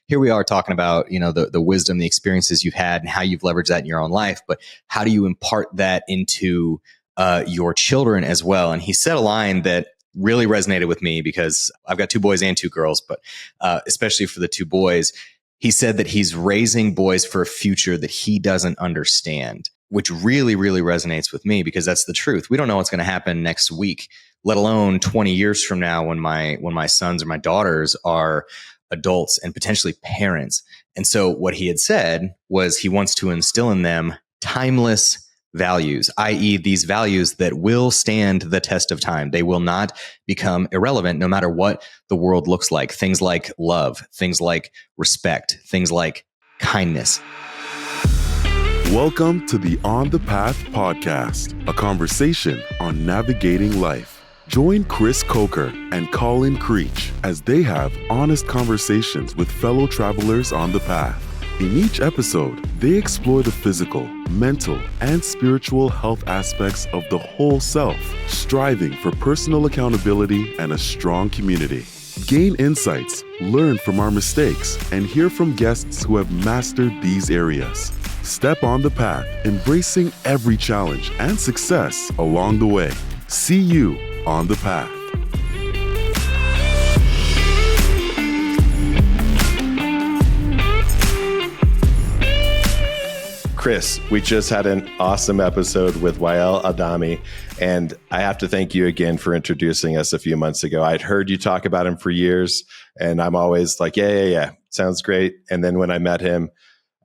here we are talking about, the wisdom, the experiences you've had and how you've leveraged that in your own life. But how do you impart that into your children as well? And he said a line that really resonated with me because I've got 2 boys and 2 girls, but especially for the 2 boys, he said that he's raising boys for a future that he doesn't understand, which really, really resonates with me because that's the truth. We don't know what's going to happen next week, let alone 20 years from now when my sons or my daughters are adults and potentially parents. And so what he had said was he wants to instill in them timeless values, i.e. these values that will stand the test of time. They will not become irrelevant no matter what the world looks like. Things like love, things like respect, things like kindness. Welcome to the On the Path podcast, a conversation on navigating life. Join Chris Coker and Colin Chris as they have honest conversations with fellow travelers on the path. In each episode, they explore the physical, mental, and spiritual health aspects of the whole self, striving for personal accountability and a strong community. Gain insights, learn from our mistakes, and hear from guests who have mastered these areas. Step on the path, embracing every challenge and success along the way. See you on the path. Chris, we just had an awesome episode with Wael Adhami, and I have to thank you again for introducing us a few months ago. I'd heard you talk about him for years, and I'm always like, yeah, sounds great. And then when I met him,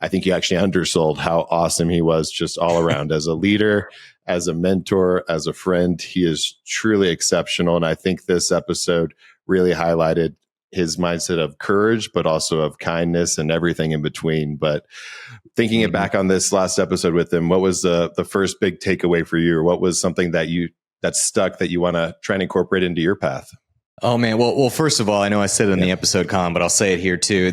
I think you actually undersold how awesome he was just all around as a leader, as a mentor, as a friend. He is truly exceptional. And I think this episode really highlighted his mindset of courage, but also of kindness and everything in between. But thinking it back on this last episode with him, what was the first big takeaway for you? Or what was something that stuck that you want to try and incorporate into your path? Oh man. Well, first of all, I know I said it in the episode, Colin, but I'll say it here too.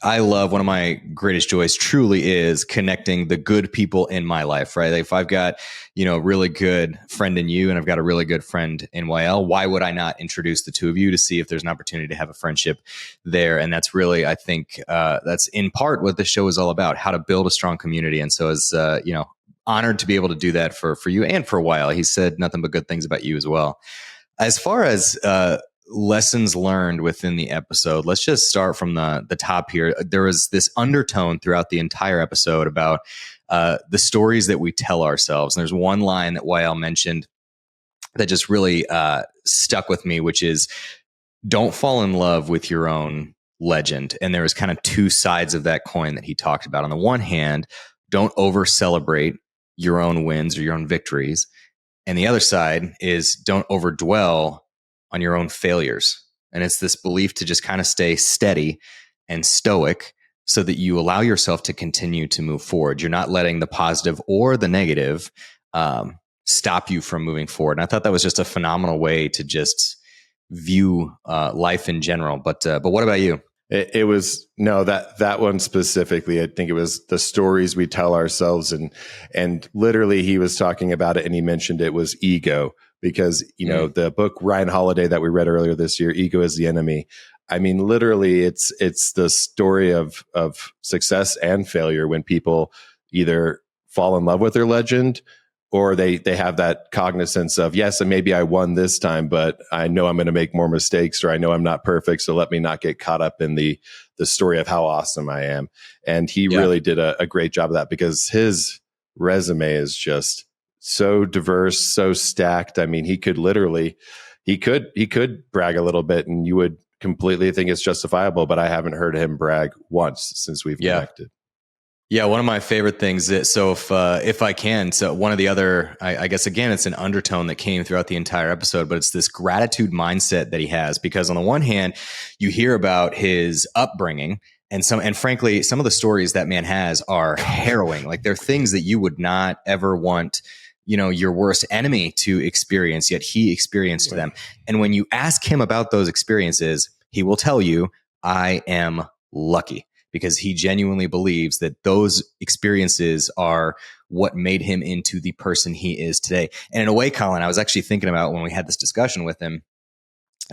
I love, one of my greatest joys truly is connecting the good people in my life, right? If I've got, a really good friend in you and I've got a really good friend in Wael, why would I not introduce the 2 of you to see if there's an opportunity to have a friendship there? And that's really, I think, that's in part what the show is all about, how to build a strong community. And so as, honored to be able to do that for you and for Wael. He said nothing but good things about you as well. As far as lessons learned within the episode, let's just start from the top here. There was this undertone throughout the entire episode about the stories that we tell ourselves. And there's one line that Wael mentioned that just really stuck with me, which is, don't fall in love with your own legend. And there was kind of 2 sides of that coin that he talked about. On the one hand, don't over celebrate your own wins or your own victories. And the other side is don't overdwell on your own failures. And it's this belief to just kind of stay steady and stoic so that you allow yourself to continue to move forward. You're not letting the positive or the negative stop you from moving forward. And I thought that was just a phenomenal way to just view life in general. But what about you? It was that one specifically. I think it was the stories we tell ourselves, and literally he was talking about it, and he mentioned it was ego because the book Ryan Holiday that we read earlier this year, Ego is the Enemy. I mean, literally, it's the story of success and failure when people either fall in love with their legend or they have that cognizance of, yes, and maybe I won this time, but I know I'm going to make more mistakes, or I know I'm not perfect. So let me not get caught up in the story of how awesome I am. And he really did a great job of that because his resume is just so diverse, so stacked. I mean, he could brag a little bit and you would completely think it's justifiable, but I haven't heard him brag once since we've connected. Yeah, one of my favorite things is, so if I can, so one of the other, I guess, again, it's an undertone that came throughout the entire episode, but it's this gratitude mindset that he has, because on the one hand, you hear about his upbringing and frankly, some of the stories that man has are harrowing. Like they're things that you would not ever want, your worst enemy to experience, yet he experienced them. And when you ask him about those experiences, he will tell you, I am lucky. Because he genuinely believes that those experiences are what made him into the person he is today. And in a way, Colin, I was actually thinking about when we had this discussion with him,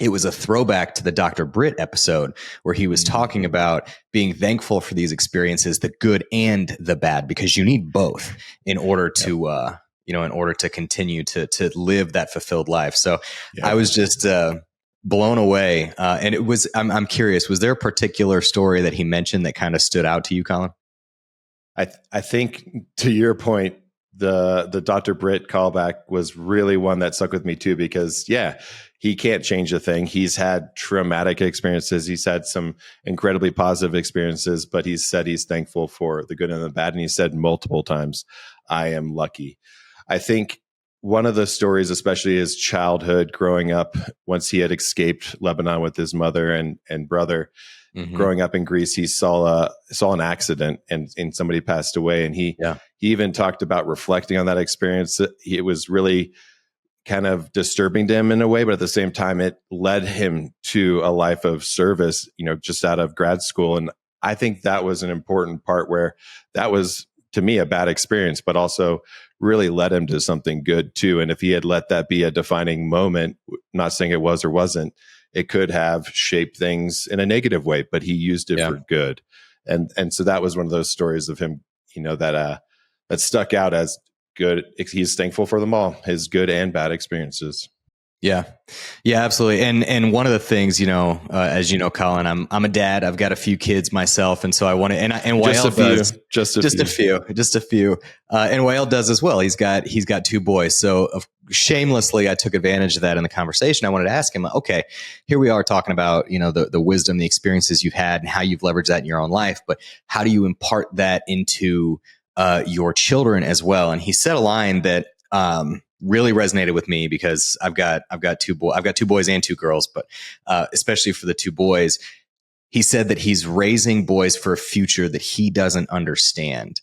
it was a throwback to the Dr. Britt episode where he was talking about being thankful for these experiences, the good and the bad, because you need both in order to, in order to continue to live that fulfilled life. So I was just blown away. And it was, I'm curious, was there a particular story that he mentioned that kind of stood out to you, Colin? I think to your point, the Dr. Britt callback was really one that stuck with me too, because he can't change a thing. He's had traumatic experiences. He's had some incredibly positive experiences, but he said he's thankful for the good and the bad. And he said multiple times, I am lucky. I think one of the stories, especially his childhood growing up, once he had escaped Lebanon with his mother and brother, growing up in Greece, he saw an accident and somebody passed away. And he even talked about reflecting on that experience. It was really kind of disturbing to him in a way, but at the same time, it led him to a life of service, just out of grad school. And I think that was an important part where that was, to me, a bad experience, but also really led him to something good too. And if he had let that be a defining moment, not saying it was or wasn't, it could have shaped things in a negative way, but he used it for good. And so that was one of those stories of him, that stuck out as good. He's thankful for them all, his good and bad experiences. Yeah, absolutely. And one of the things, as you know, Colin, I'm a dad. I've got a few kids myself, and so I want to. And Wael does just a few. And Wael does as well. He's got 2 boys. So shamelessly, I took advantage of that in the conversation. I wanted to ask him, okay, here we are talking about the wisdom, the experiences you've had, and how you've leveraged that in your own life. But how do you impart that into your children as well? And he said a line that really resonated with me, because I've got 2 boys and 2 girls, but especially for the 2 boys, he said that he's raising boys for a future that he doesn't understand,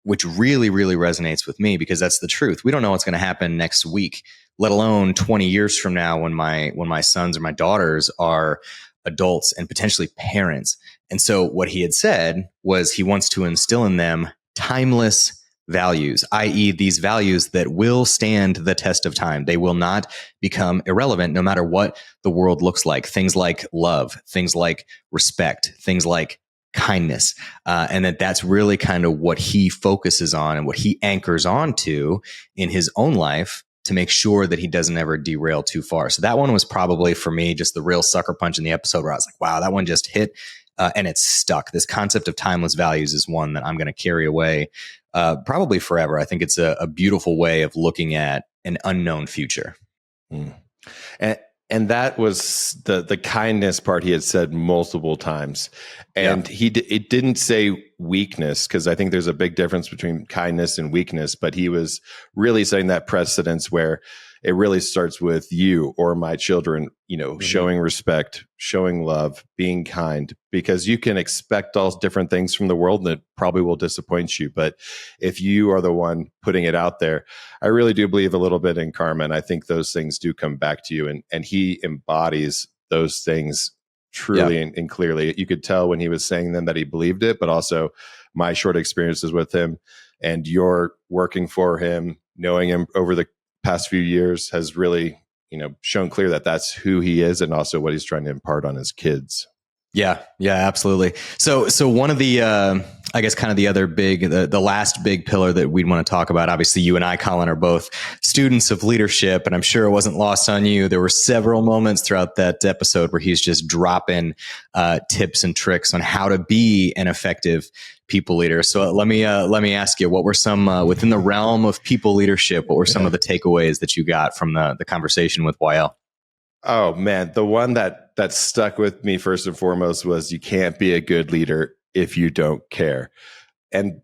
which really, really resonates with me, because that's the truth. We don't know what's going to happen next week, let alone 20 years from now when my sons or my daughters are adults and potentially parents. And so what he had said was he wants to instill in them timeless values, i.e., these values that will stand the test of time. They will not become irrelevant no matter what the world looks like. Things like love, things like respect, things like kindness. And that's really kind of what he focuses on and what he anchors on to in his own life to make sure that he doesn't ever derail too far. So that one was probably for me just the real sucker punch in the episode where I was like, wow, that one just hit and it's stuck. This concept of timeless values is one that I'm going to carry away probably forever. I think it's a beautiful way of looking at an unknown future. And that was the kindness part he had said multiple times. And it didn't say weakness, because I think there's a big difference between kindness and weakness, but he was really setting that precedence where it really starts with you or my children, showing respect, showing love, being kind, because you can expect all different things from the world that probably will disappoint you. But if you are the one putting it out there, I really do believe a little bit in karma. And I think those things do come back to you. And he embodies those things truly and clearly. You could tell when he was saying them that he believed it, but also my short experiences with him and your working for him, knowing him over the past few years has really, shown clear that that's who he is and also what he's trying to impart on his kids. Yeah, absolutely. So one of the, I guess kind of the other big, the last big pillar that we'd want to talk about, obviously you and I, Colin, are both students of leadership, and I'm sure it wasn't lost on you. There were several moments throughout that episode where he's just dropping tips and tricks on how to be an effective people leader. So let me ask you, what were some, within the realm of people leadership, what were some of the takeaways that you got from the conversation with Wael? Oh man, the one that stuck with me first and foremost was you can't be a good leader if you don't care. And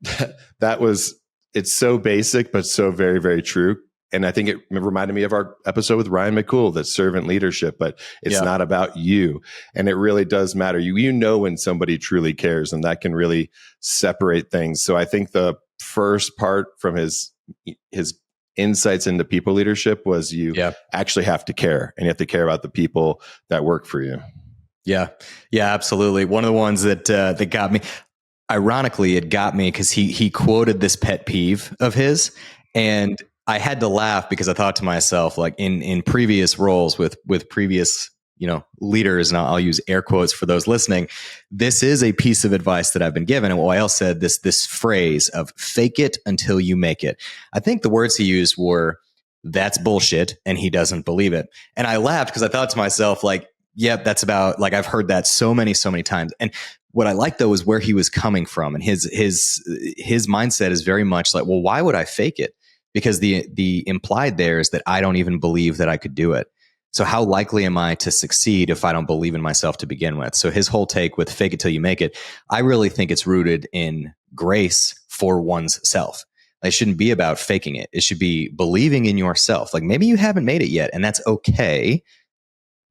it's so basic, but so very, very true. And I think it reminded me of our episode with Ryan McCool, that servant leadership, but it's not about you. And it really does matter. You know when somebody truly cares, and that can really separate things. So I think the first part from his insights into people leadership was you actually have to care, and you have to care about the people that work for you. Yeah, absolutely. One of the ones that got me, ironically, it got me because he quoted this pet peeve of his, and I had to laugh because I thought to myself, like in previous roles with previous, leaders, and I'll use air quotes for those listening, this is a piece of advice that I've been given. And Wael said this phrase of fake it until you make it. I think the words he used were, that's bullshit, and he doesn't believe it. And I laughed because I thought to myself, like, yep, that's about, like, I've heard that so many times. And what I like though is where he was coming from, and his mindset is very much like, well, why would I fake it? Because the implied there is that I don't even believe that I could do it. So how likely am I to succeed if I don't believe in myself to begin with? So his whole take with fake it till you make it, I really think it's rooted in grace for one's self. It shouldn't be about faking it. It should be believing in yourself. Like, maybe you haven't made it yet, and that's okay,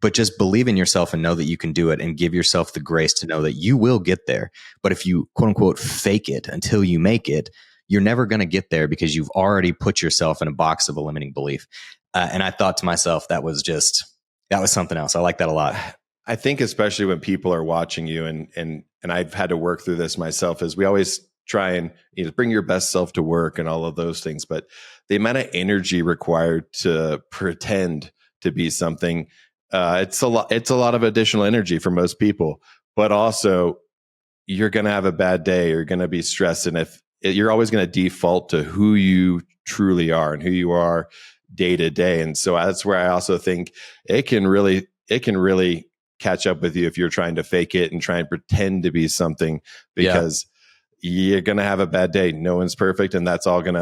but just believe in yourself and know that you can do it, and give yourself the grace to know that you will get there. But if you quote unquote fake it until you make it, you're never going to get there because you've already put yourself in a box of a limiting belief. And I thought to myself, that was something else. I like that a lot. I think especially when people are watching you, and I've had to work through this myself, is we always try and bring your best self to work and all of those things. But the amount of energy required to pretend to be something, it's a lot of additional energy for most people. But also, you're going to have a bad day. You're going to be stressed. And if you're always going to default to who you truly are and who you are day to day. And so that's where I also think it can really catch up with you if you're trying to fake it and try and pretend to be something, because you're going to have a bad day. No one's perfect. And it's all going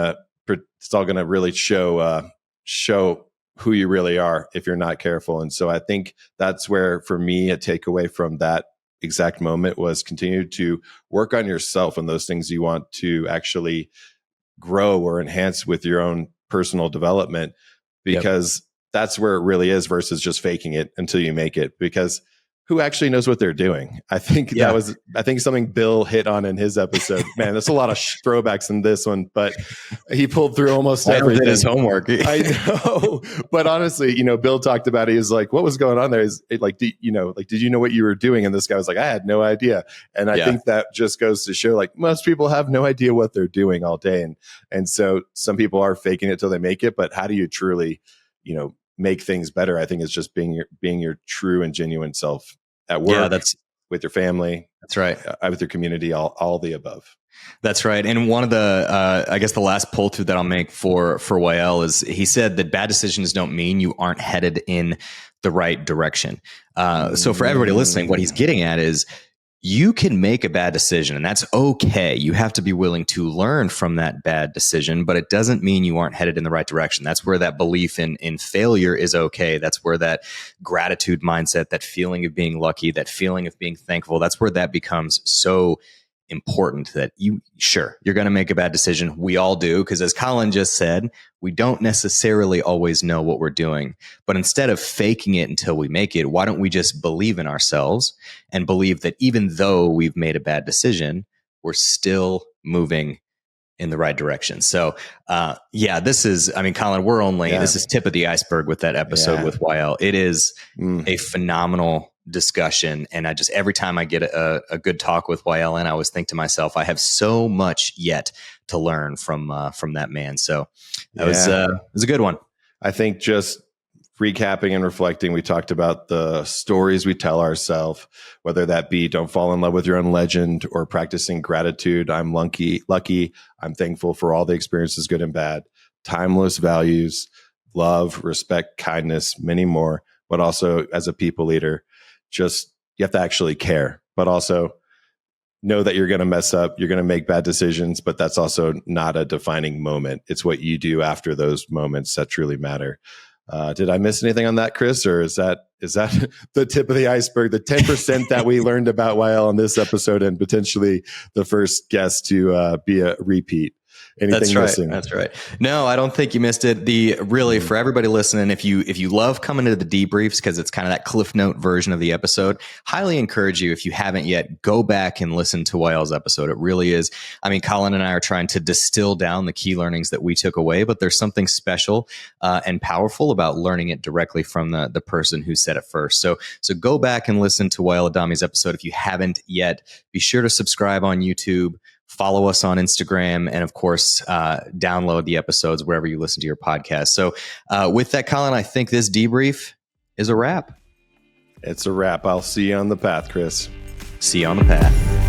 to really show who you really are if you're not careful. And so I think that's where, for me, a takeaway from that exact moment was continue to work on yourself and those things you want to actually grow or enhance with your own personal development, because that's where it really is, versus just faking it until you make it. Because who actually knows what they're doing? I think that was something Bill hit on in his episode. Man, there's a lot of throwbacks in this one, but he pulled through almost everything. Did his homework. I know, but honestly, Bill talked about it. He was like, "What was going on there? Did you know what you were doing?" And this guy was like, "I had no idea." And I think that just goes to show, like, most people have no idea what they're doing all day, and so some people are faking it till they make it. But how do you truly, make things better? I think it's just being your true and genuine self at work, with your family. That's right. With your community, all the above. That's right. And one of the, I guess the last pull through that I'll make for Wael is, he said that bad decisions don't mean you aren't headed in the right direction. So for everybody listening, what he's getting at is, you can make a bad decision, and that's okay. You have to be willing to learn from that bad decision, but it doesn't mean you aren't headed in the right direction. That's where that belief in failure is okay. That's where that gratitude mindset, that feeling of being lucky, that feeling of being thankful, that's where that becomes so important, that you're going to make a bad decision. We all do, because as Colin just said, we don't necessarily always know what we're doing. But instead of faking it until we make it, why don't we just believe in ourselves and believe that even though we've made a bad decision, we're still moving in the right direction. So, this is, Colin, this is tip of the iceberg with that episode with Wael. It is a phenomenal discussion. And every time I get a good talk with Wael, and I always think to myself, I have so much yet to learn from that man. So that was a good one. I think just recapping and reflecting, we talked about the stories we tell ourselves, whether that be don't fall in love with your own legend, or practicing gratitude. I'm lucky. I'm thankful for all the experiences, good and bad. Timeless values, love, respect, kindness, many more. But also, as a people leader, you have to actually care, but also know that you're going to mess up. You're going to make bad decisions, but that's also not a defining moment. It's what you do after those moments that truly matter. Did I miss anything on that, Chris? Or is that the tip of the iceberg, the 10% that we learned about Wael on this episode, and potentially the first guest to be a repeat? Anything missing? That's right. No, I don't think you missed it. For everybody listening, if you love coming to the debriefs, because it's kind of that Cliff Note version of the episode, highly encourage you, if you haven't yet, go back and listen to Wael's episode. It really is. Colin and I are trying to distill down the key learnings that we took away, but there's something special and powerful about learning it directly from the person who said it first. So go back and listen to Wael Adhami's episode if you haven't yet. Be sure to subscribe on YouTube. follow us on Instagram, and of course, download the episodes wherever you listen to your podcast. So with that, Colin, I think this debrief is a wrap. It's a wrap. I'll see you on the path, Chris. See you on the path.